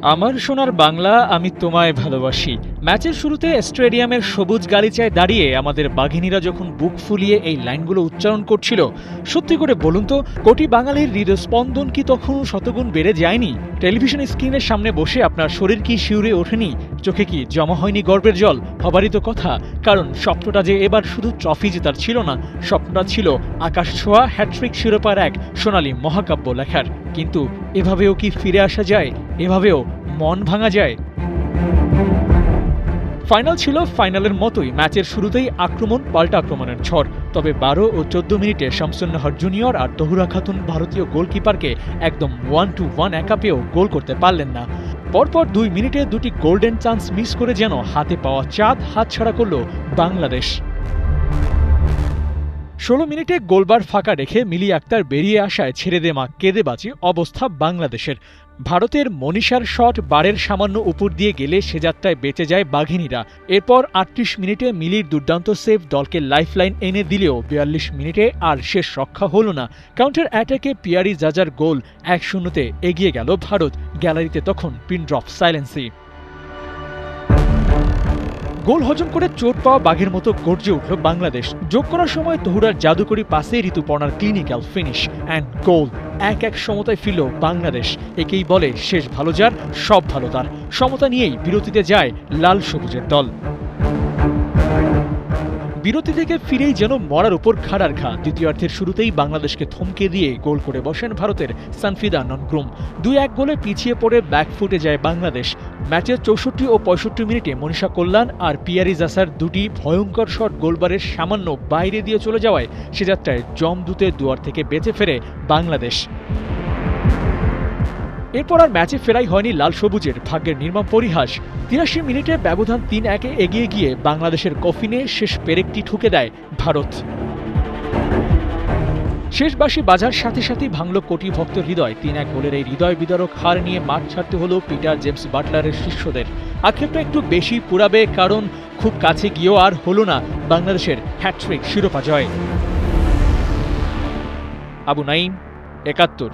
আমার সোনার বাংলা, আমি তোমায় ভালোবাসি। ম্যাচের শুরুতে স্টেডিয়ামের সবুজ গালিচায় দাঁড়িয়ে আমাদের বাঘিনীরা যখন বুক ফুলিয়ে এই লাইনগুলো উচ্চারণ করছিল, সত্যি করে বলুন তো, কোটি বাঙালির হৃদস্পন্দন কি তখন শতগুণ বেড়ে যায়নি? টেলিভিশন স্ক্রিনের সামনে বসে আপনার শরীর কি শিউরে ওঠেনি? চোখে কি জমা হয়নি গর্বের জল? হবারই তো কথা, কারণ স্বপ্নটা যে এবার শুধু ট্রফি জেতার ছিল না, স্বপ্নটা ছিল আকাশ ছোঁয়া হ্যাট্রিক শিরোপার এক সোনালী মহাকাব্য লেখার। কিন্তু এভাবেও কি ফিরে আসা যায়? এভাবেও মন ভাঙা যায়? ফাইনাল ছিল ফাইনালের মতোই, ম্যাচের শুরুতেই আক্রমণ পাল্টা আক্রমণের ঝড়। তবে 12 ও 14 মিনিটে শামসুন নাহার জুনিয়র আর তহুরা খাতুন ভারতীয় গোলকিপারকে একদম 1-1 একা পেয়েও গোল করতে পারলেন না। পরপর 2 মিনিটে দুটি গোল্ডেন চান্স মিস করে যেন হাতে পাওয়া চাঁদ হাতছাড়া করল বাংলাদেশ। 16 মিনিটে গোলবার ফাঁকা রেখে মিলি আক্তার বেরিয়ে আসায় ছেড়ে দে মা কেঁদে বাঁচি অবস্থা বাংলাদেশের। ভারতের মনীষার শট বারের সামান্য উপর দিয়ে গেলে সে যাত্রায় বেঁচে যায় বাঘিনীরা। এরপর 38 মিনিটে মিলির দুর্দান্ত সেভ দলকে লাইফলাইন এনে দিলেও 42 মিনিটে আর শেষ রক্ষা হল না। কাউন্টার অ্যাটাকে পিয়ারি জাজার গোল 1-0-তে এগিয়ে গেল ভারত। গ্যালারিতে তখন পিন ড্রপ সাইলেন্সি। গোল হজম করে চোট পাওয়া বাঘের মতো গর্জে উঠল বাংলাদেশ। যোগ করার সময় তহুরার জাদুকরি পাসে ঋতুপর্ণার ক্লিনিক্যাল ফিনিশ অ্যান্ড গোল। 1-1 সমতায় ফিরল বাংলাদেশ। একেই বলে শেষ ভালো যার সব ভালো তার। সমতা নিয়েই বিরতিতে যায় লাল সবুজের দল। বিরতি থেকে ফিরেই যেন মরার উপর খাড়ার ঘা। দ্বিতীয়ার্ধের শুরুতেই বাংলাদেশকে থমকে দিয়ে গোল করে বসেন ভারতের সানফিদা ননগ্রুম। 2-1 গোলে পিছিয়ে পড়ে ব্যাকফুটে যায় বাংলাদেশ। ম্যাচের 64 ও 65 মিনিটে মনীষা কল্যাণ আর পিয়ারি জাসার দুটি ভয়ঙ্কর শট গোলবারের সামান্য বাইরে দিয়ে চলে যাওয়ায় সে যাত্রায় জমদূতে দুয়ার থেকে বেঁচে ফেরে বাংলাদেশ। এরপর আর ম্যাচে ফেরাই হয়নি লাল সবুজের, ভাগ্যের নির্মম পরিহাস। 83 মিনিটে ব্যবধান 3-1-এ এগিয়ে গিয়ে বাংলাদেশের কফিনে শেষ পেরেকটি ঠুকে দেয় ভারত। শেষ বাঁশি বাজার সাথে সাথেই ভাঙল কোটি ভক্তের হৃদয়। 3-1 গোলের এই হৃদয় বিদারক হার নিয়ে মাঠ ছাড়তে হলো পিটার জেমস বাটলারের শিষ্যদের। আক্ষেপটা একটু বেশি পুরাবে, কারণ খুব কাছে গিয়েও আর হলো না বাংলাদেশের হ্যাট্রিক শিরোপা জয়। আবু নাঈম, ৭১।